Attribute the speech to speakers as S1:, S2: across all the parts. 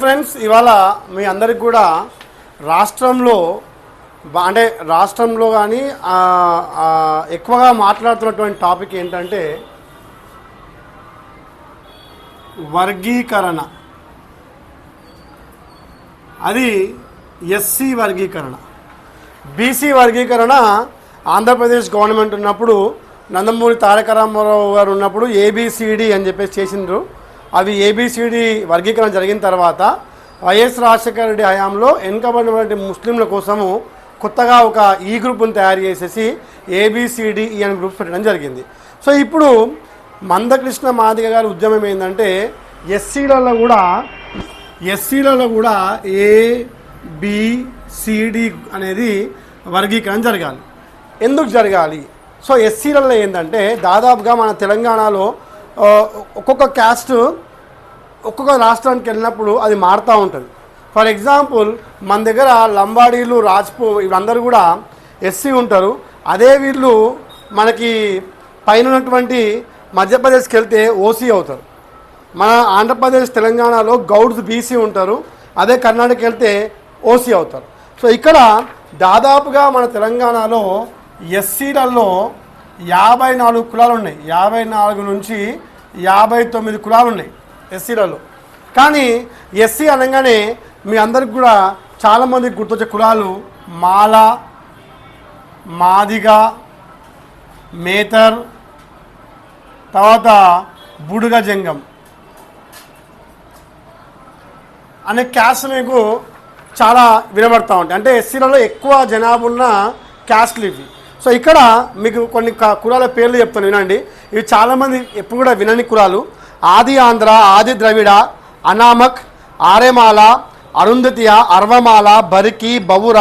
S1: Friends, ఇవాళ మీ అందరికి కూడా రాష్ట్రంలో అంటే రాష్ట్రంలో కానీ ఎక్కువగా మాట్లాడుతున్నటువంటి టాపిక్ ఏంటంటే వర్గీకరణ. అది ఎస్సీ వర్గీకరణ, బీసీ వర్గీకరణ. ఆంధ్రప్రదేశ్ గవర్నమెంట్ ఉన్నప్పుడు నందమూరి తారక రామారావు గారు ఉన్నప్పుడు ఏబిసిడి అని చెప్పేసి చేసిండ్రు. అవి ఏబిసిడి వర్గీకరణ జరిగిన తర్వాత వైఎస్ రాజశేఖర రెడ్డి హయాంలో వెనుకబడినటువంటి ముస్లింల కోసము కొత్తగా ఒక ఈ గ్రూప్ను తయారు చేసేసి ఏబిసిడిఈ అని గ్రూప్స్ పెట్టడం జరిగింది. సో ఇప్పుడు మందకృష్ణ మాదిగ గారి ఉద్యమం ఏంటంటే ఎస్సీలలో కూడా ఏబిసిడి అనేది వర్గీకరణ జరగాలి. ఎందుకు జరగాలి? సో ఎస్సీలలో ఏంటంటే దాదాపుగా మన తెలంగాణలో ఒక్కొక్క క్యాస్ట్ ఒక్కొక్క రాష్ట్రానికి వెళ్ళినప్పుడు అది మారుతూ ఉంటుంది. ఫర్ ఎగ్జాంపుల్ మన దగ్గర లంబాడీలు, వీళ్ళందరూ కూడా ఎస్సీ ఉంటారు. అదే వీళ్ళు మనకి పైన ఉన్నటువంటి మధ్యప్రదేశ్కి వెళ్తే ఓసీ అవుతారు. మన ఆంధ్రప్రదేశ్ తెలంగాణలో గౌడ్స్ బీసీ ఉంటారు. అదే కర్ణాటక వెళ్తే ఓసీ అవుతారు. సో ఇక్కడ దాదాపుగా మన తెలంగాణలో ఎస్సీలలో 54 కులాలు ఉన్నాయి. 54 నుంచి 59 కులాలు ఉన్నాయి ఎస్సీలలో. కానీ ఎస్సీ అనగానే మీ అందరికి కూడా చాలామందికి గుర్తొచ్చే కులాలు మాల, మాదిగ, మేతర్, తర్వాత బుడుగ జంగం అనే క్యాస్ట్ మీకు చాలా వినబడతా ఉంటాయి. అంటే ఎస్సీలలో ఎక్కువ జనాభా ఉన్న క్యాస్ట్లు ఇవి. సో ఇక్కడ మీకు కొన్ని కులాల పేర్లు చెప్తాను, వినండి. ఇవి చాలామంది ఎప్పుడు కూడా వినని కులాలు: ఆది ఆంధ్ర, ఆది ద్రవిడ, అనామక్, ఆర్యమాల, అరుంధతియ, అర్వమాల, బరికి, బవుర,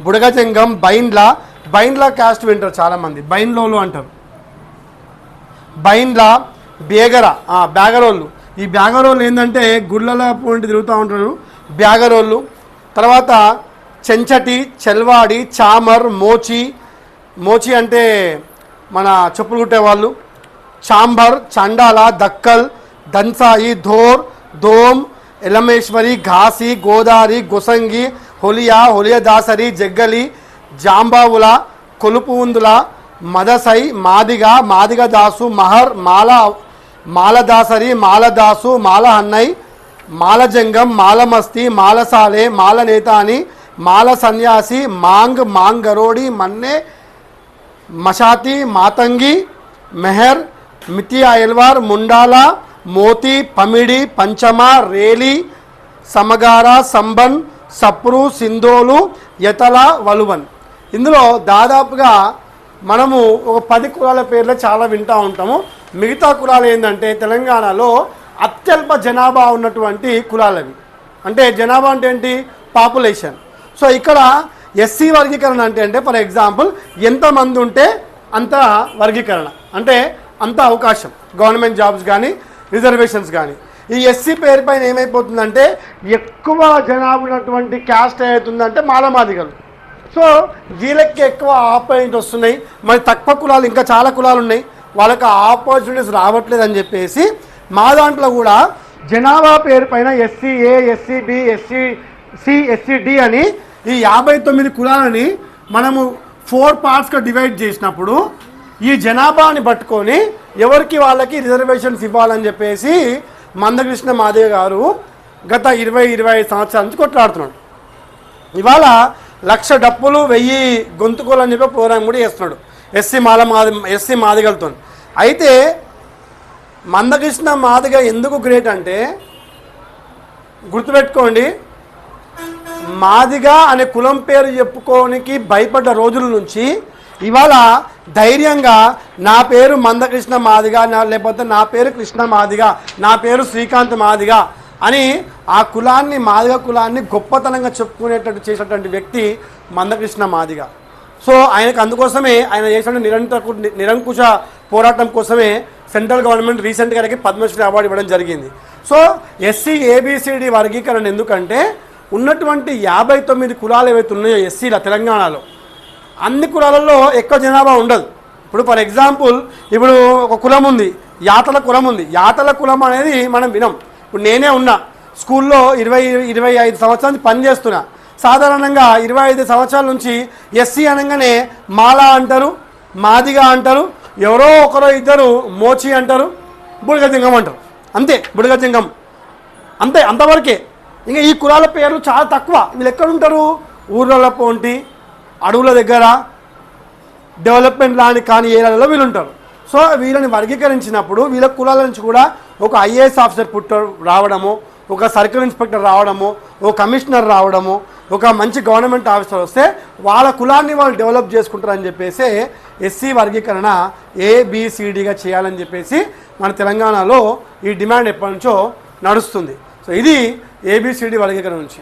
S1: బుడగజంగం, బైండ్ల క్యాస్ట్ వింటారు చాలామంది. బైండ్లోలు అంటారు. బైండ్ల, బ్యాగరోళ్ళు. ఈ బ్యాగరోళ్ళు ఏంటంటే గుళ్ళల పోటీ తిరుగుతూ ఉంటారు బ్యాగరోళ్ళు. తర్వాత చెంచటి, చెల్వాడి, చామర్, మోచి అంటే మన చెప్పులు కుట్టేవాళ్ళు, చాంబర్, చండాల, దక్కల్, దన్సాయి, దోమ్, ఎలమేశ్వరి, ఘాసి, గోదారి, గొసంగి, హొలియదాసరి, జగ్గలి, జాంబావుల, కొలుపు ఉందుల, మదసై, మాదిగ దాసు, మహర్, మాలదాసరి, మాలదాసు, మాలహన్నై, మాలజంగం, మాలమస్తి, మాలసాలే, మాలనేతాని, మాల సన్యాసి, మాంగరోడి, మన్నే, మషాతి, మాతంగి, మెహర్, మితియా ఎల్వార్, ముండాల, మోతి, పమిడి, పంచమ, రేలి, సమగార, సంబన్, సప్రు, సింధోలు, యతల, వలువన్. ఇందులో దాదాపుగా మనము ఒక 10 కులాల పేర్లు చాలా వింటూ ఉంటాము. మిగతా కులాలు ఏంటంటే తెలంగాణలో అత్యల్ప జనాభా ఉన్నటువంటి కులాలవి. అంటే జనాభా అంటే ఏంటి? పాపులేషన్. సో ఇక్కడ ఎస్సీ వర్గీకరణ అంటే ఫర్ ఎగ్జాంపుల్ ఎంతమంది ఉంటే అంత వర్గీకరణ, అంటే అంత అవకాశం, గవర్నమెంట్ జాబ్స్ కానీ రిజర్వేషన్స్ కానీ. ఈ ఎస్సీ పేరు పైన ఏమైపోతుందంటే ఎక్కువ జనాభా ఉన్నటువంటి క్యాస్ట్ ఏమవుతుందంటే మాలమాదిగలు. సో వీళ్ళకి ఎక్కువ ఆపర్చునిటీస్ వస్తున్నాయి. మరి తక్కువ కులాలు ఇంకా చాలా కులాలు ఉన్నాయి, వాళ్ళకి ఆపర్చునిటీస్ రావట్లేదని చెప్పేసి మా దాంట్లో కూడా జనాభా పేరు పైన ఎస్సీఏ, ఎస్సీబి, ఎస్సీసి, ఎస్సీడి అని ఈ 59 కులాలని మనము 4 పార్ట్స్గా డివైడ్ చేసినప్పుడు ఈ జనాభాని పట్టుకొని ఎవరికి వాళ్ళకి రిజర్వేషన్స్ ఇవ్వాలని చెప్పేసి మందకృష్ణ మాదిగ గారు గత 20-25 సంవత్సరాల నుంచి కొట్లాడుతున్నాడు. ఇవాళ 1,00,000 డప్పులు 1000 గొంతుకోలు అని చెప్పి ప్రోగ్రాం కూడా చేస్తున్నాడు ఎస్సీ మాదిగలతో. అయితే మందకృష్ణ మాదిగ ఎందుకు గ్రేట్ అంటే గుర్తుపెట్టుకోండి, మాదిగ అనే కులం పేరు చెప్పుకోనికి భయపడ్డ రోజుల నుంచి ఇవాళ ధైర్యంగా నా పేరు మందకృష్ణ మాదిగ, లేకపోతే నా పేరు కృష్ణ మాదిగ, నా పేరు శ్రీకాంత్ మాదిగ అని ఆ కులాన్ని, మాదిగ కులాన్ని గొప్పతనంగా చెప్పుకునేటట్టు చేసినటువంటి వ్యక్తి మందకృష్ణ మాదిగ. సో ఆయనకు అందుకోసమే ఆయన చేసిన నిరంకుశ పోరాటం కోసమే సెంట్రల్ గవర్నమెంట్ రీసెంట్గా ఆయనకి పద్మశ్రీ అవార్డు ఇవ్వడం జరిగింది. సో ఎస్సీ ఏబిసిడి వర్గీకరణ ఎందుకంటే ఉన్నటువంటి 59 కులాలు ఏవైతే ఉన్నాయో ఎస్సీల తెలంగాణలో అన్ని కులాలలో ఎక్కువ జనాభా ఉండదు. ఇప్పుడు ఫర్ ఎగ్జాంపుల్ ఒక కులం ఉంది, యాతల కులం ఉంది. యాతల కులం అనేది మనం వినం. ఇప్పుడు నేనే ఉన్నా, స్కూల్లో 25 సంవత్సరాల నుంచి పనిచేస్తున్నా. సాధారణంగా 25 సంవత్సరాల నుంచి ఎస్సీ అనగానే మాలా అంటారు, మాదిగా అంటారు, ఎవరో ఒకరో ఇద్దరు మోచి అంటారు, బుడగజింగం అంటారు. అంతే, బుడగజింగం అంతే, అంతవరకే. ఇంకా ఈ కులాల పేర్లు చాలా తక్కువ. వీళ్ళు ఎక్కడుంటారు? ఊర్లలో పోంటి, అడవుల దగ్గర, డెవలప్మెంట్ లాంటి కాని ఏరియాలలో వీళ్ళు ఉంటారు. సో వీళ్ళని వర్గీకరించినప్పుడు వీళ్ళ కులాల నుంచి కూడా ఒక ఐఏఎస్ ఆఫీసర్ రావడము, ఒక సర్కిల్ ఇన్స్పెక్టర్ రావడము, ఒక కమిషనర్ రావడము, ఒక మంచి గవర్నమెంట్ ఆఫీసర్ వస్తే వాళ్ళ కులాన్ని వాళ్ళు డెవలప్ చేసుకుంటారని చెప్పేసి ఎస్సీ వర్గీకరణ ఏబిసిడిగా చేయాలని చెప్పేసి మన తెలంగాణలో ఈ డిమాండ్ ఎప్పటి నుంచో నడుస్తుంది. సో ఇది ఏబిసిడి వర్గీకరణ నుంచి.